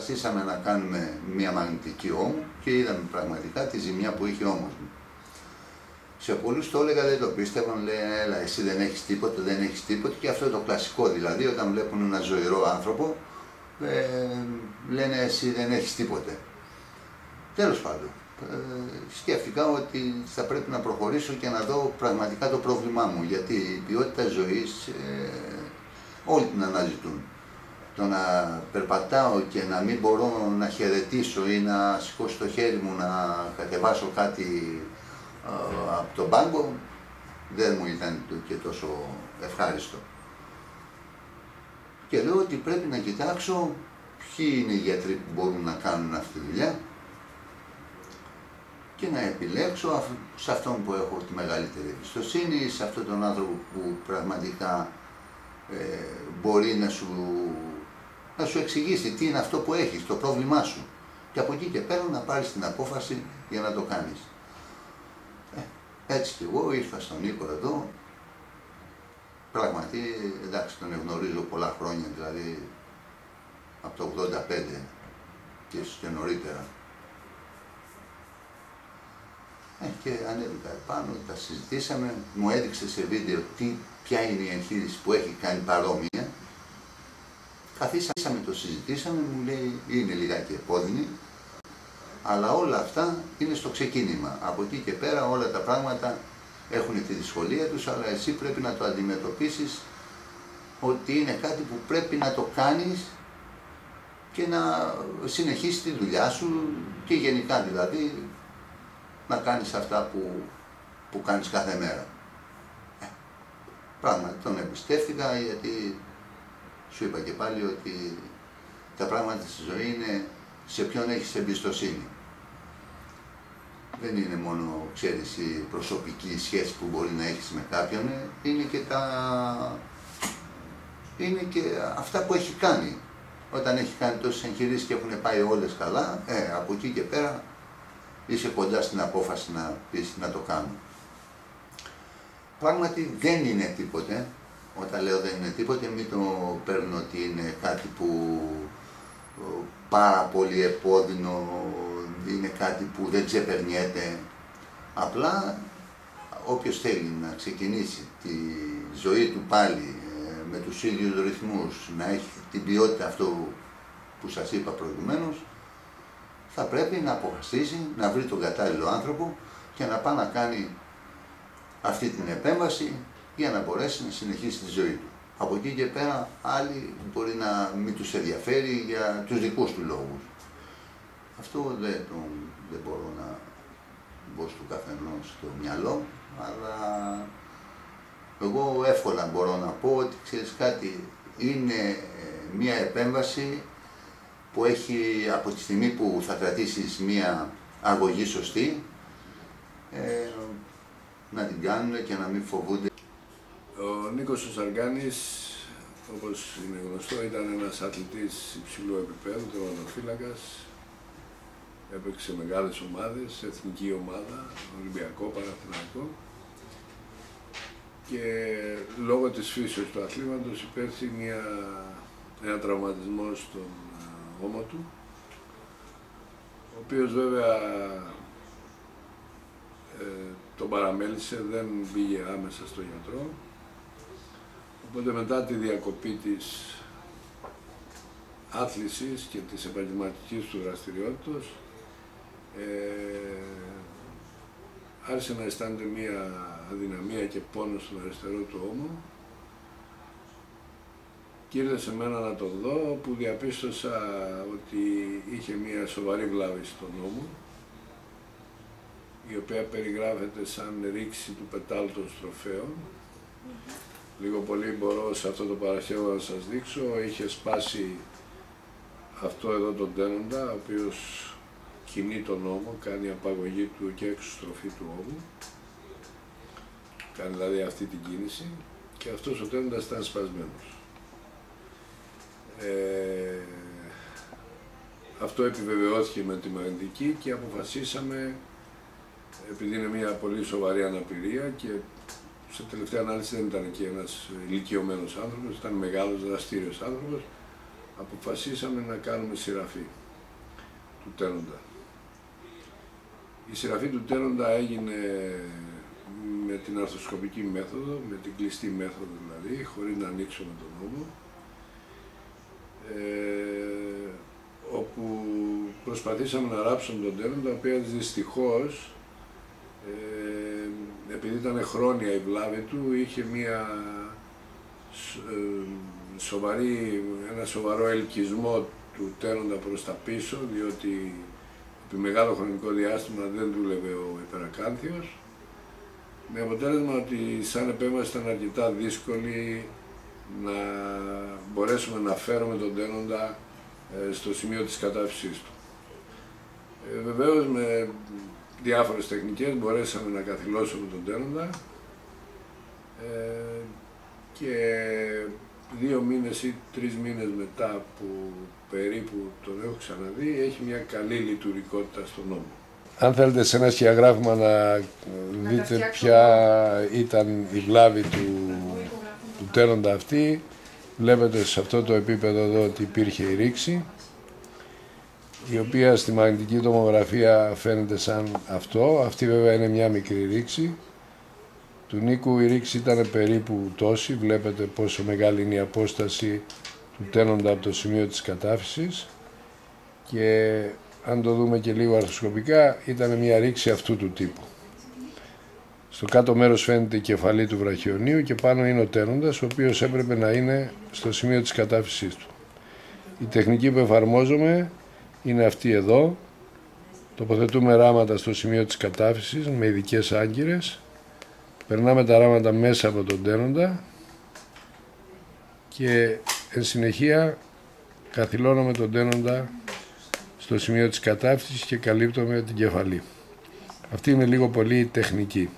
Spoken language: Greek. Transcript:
αποφασίσαμε να κάνουμε μια μαγνητική ώμου και είδαμε πραγματικά τη ζημιά που είχε ο ώμος μου. Σε πολλούς το έλεγα, δεν το πίστευαν, λένε έλα εσύ δεν έχεις τίποτα, δεν έχεις τίποτα, και αυτό το κλασικό δηλαδή, όταν βλέπουν ένα ζωηρό άνθρωπο, λένε εσύ δεν έχεις τίποτε. Τέλος πάντων, σκέφτηκα ότι θα πρέπει να προχωρήσω και να δω πραγματικά το πρόβλημά μου, γιατί η ποιότητα ζωής όλοι την αναζητούν. Το να περπατάω και να μην μπορώ να χαιρετήσω ή να σηκώσω το χέρι μου να κατεβάσω κάτι από τον πάγκο, δεν μου ήταν και τόσο ευχάριστο. Και λέω ότι πρέπει να κοιτάξω ποιοι είναι οι γιατροί που μπορούν να κάνουν αυτή τη δουλειά και να επιλέξω σε αυτόν που έχω τη μεγαλύτερη εμπιστοσύνη, σε αυτόν τον άνθρωπο που πραγματικά μπορεί να σου εξηγήσει τι είναι αυτό που έχεις, το πρόβλημά σου. Και από εκεί και πέρα να πάρεις την απόφαση για να το κάνεις. Έτσι και εγώ ήρθα στον Νίκο εδώ. Πράγματι, εντάξει, τον γνωρίζω πολλά χρόνια, δηλαδή από το 85 και ίσως και νωρίτερα. Και ανέβηκα επάνω, τα συζητήσαμε, μου έδειξε σε βίντεο ποια είναι η εγχείρηση που έχει κάνει παρόμοια. Καθίσαμε, το συζητήσαμε, μου λέει είναι λιγάκι επώδυνη, αλλά όλα αυτά είναι στο ξεκίνημα. Από εκεί και πέρα όλα τα πράγματα έχουν τη δυσκολία τους, αλλά εσύ πρέπει να το αντιμετωπίσεις ότι είναι κάτι που πρέπει να το κάνεις και να συνεχίσεις τη δουλειά σου και γενικά δηλαδή να κάνεις αυτά που κάνεις κάθε μέρα. Πράγματι τον εμπιστεύτηκα, γιατί σου είπα και πάλι ότι τα πράγματα στη ζωή είναι σε ποιον έχεις εμπιστοσύνη. Δεν είναι μόνο, ξέρεις, η προσωπική σχέση που μπορεί να έχεις με κάποιον, είναι και αυτά που έχει κάνει. Όταν έχει κάνει τόσες εγχειρήσεις και έχουν πάει όλες καλά, από εκεί και πέρα είσαι κοντά στην απόφαση να πεις να το κάνω. Πράγματι δεν είναι τίποτε. Όταν λέω δεν είναι τίποτε, μην το παίρνω ότι είναι κάτι που πάρα πολύ επώδυνο, είναι κάτι που δεν ξεπερνιέται. Απλά όποιος θέλει να ξεκινήσει τη ζωή του πάλι με τους ίδιους ρυθμούς, να έχει την ποιότητα αυτό που σας είπα προηγουμένως, θα πρέπει να αποφασίσει, να βρει τον κατάλληλο άνθρωπο και να πάει να κάνει αυτή την επέμβαση για να μπορέσει να συνεχίσει τη ζωή του. Από εκεί και πέρα άλλοι μπορεί να μην τους ενδιαφέρει για τους δικούς του λόγους. Αυτό δεν μπορώ να μπω στο καθενός στο μυαλό, αλλά εγώ εύκολα μπορώ να πω ότι ξέρεις κάτι, είναι μια επέμβαση που έχει από τη στιγμή που θα κρατήσεις μια αγωγή σωστή, να την κάνουν και να μην φοβούνται. Ο Νίκος ο Σαργάνης, όπως είναι γνωστό, ήταν ένας αθλητής υψηλού επίπεδου, τερματοφύλακας. Έπαιξε μεγάλες ομάδες, εθνική ομάδα, Ολυμπιακό, Παναθηναϊκό. Και λόγω της φύσεως του αθλήματος υπέστη ένα τραυματισμό στον ώμο του, ο οποίος βέβαια τον παραμέλησε, δεν πήγε άμεσα στο γιατρό. Οπότε μετά τη διακοπή της άθλησης και της επαγγελματικής του δραστηριότητας, άρχισε να αισθάνεται μία αδυναμία και πόνο στον αριστερό του ώμο και ήρθε σε μένα να τον δω, που διαπίστωσα ότι είχε μία σοβαρή βλάβη στον ώμο, η οποία περιγράφεται σαν ρήξη του πετάλου των στροφέων. Λίγο πολύ μπορώ σε αυτό το παραχέο να σας δείξω, είχε σπάσει αυτό εδώ τον τένοντα, ο οποίος κινεί τον ώμο, κάνει απαγωγή του και εξωστροφή του ώμου. Κάνει δηλαδή αυτή την κίνηση και αυτός ο τένοντας ήταν σπασμένος. Αυτό επιβεβαιώθηκε με τη μαγνητική και αποφασίσαμε, επειδή είναι μια πολύ σοβαρή αναπηρία και σε τελευταία ανάλυση δεν ήταν και ένας ηλικιωμένος άνθρωπος, ήταν μεγάλος δραστήριος άνθρωπος, αποφασίσαμε να κάνουμε σειραφή. του τένοντα. Η σειραφή του τένοντα έγινε με την αρθροσκοπική μέθοδο, με την κλειστή μέθοδο δηλαδή, χωρίς να ανοίξουμε τον νόμο, όπου προσπαθήσαμε να ράψουμε τον τένοντα, ο οποίος δυστυχώς, επειδή ήταν χρόνια η βλάβη του, είχε ένα σοβαρό ελκυσμό του τένοντα προς τα πίσω, διότι επί μεγάλο χρονικό διάστημα δεν δούλευε ο υπερακάνθιος, με αποτέλεσμα ότι σαν επέμβαση ήταν αρκετά δύσκολη να μπορέσουμε να φέρουμε τον τένοντα στο σημείο της κατάφυσης του. Βεβαίως με διάφορες τεχνικές μπορέσαμε να καθυλώσουμε τον τένοντα και 2 μήνες ή 3 μήνες μετά που περίπου τον έχω ξαναδεί, έχει μια καλή λειτουργικότητα στον νόμο. Αν θέλετε σε ένα σκιαγράφημα να δείτε ποια ήταν η βλάβη του τένοντα αυτή, βλέπετε σε αυτό το επίπεδο εδώ ότι υπήρχε η ρήξη, η οποία στη μαγνητική τομογραφία φαίνεται σαν αυτό. Αυτή βέβαια είναι μια μικρή ρήξη. Του Νίκου η ρήξη ήταν περίπου τόση, βλέπετε πόσο μεγάλη είναι η απόσταση του τένοντα από το σημείο της κατάφυσης, και αν το δούμε και λίγο αρθροσκοπικά ήταν μια ρήξη αυτού του τύπου. Στο κάτω μέρος φαίνεται η κεφαλή του βραχιονίου και πάνω είναι ο τένοντας, ο οποίος έπρεπε να είναι στο σημείο της κατάφυσης του. Η τεχνική που εφαρμόζουμε είναι αυτή εδώ. Τοποθετούμε ράματα στο σημείο της κατάφυσης με ειδικές άγκυρες. Περνάμε τα ράματα μέσα από τον τένοντα και εν συνεχεία καθυλώνουμε τον τένοντα στο σημείο της κατάφυσης και καλύπτουμε την κεφαλή. Αυτή είναι λίγο πολύ τεχνική.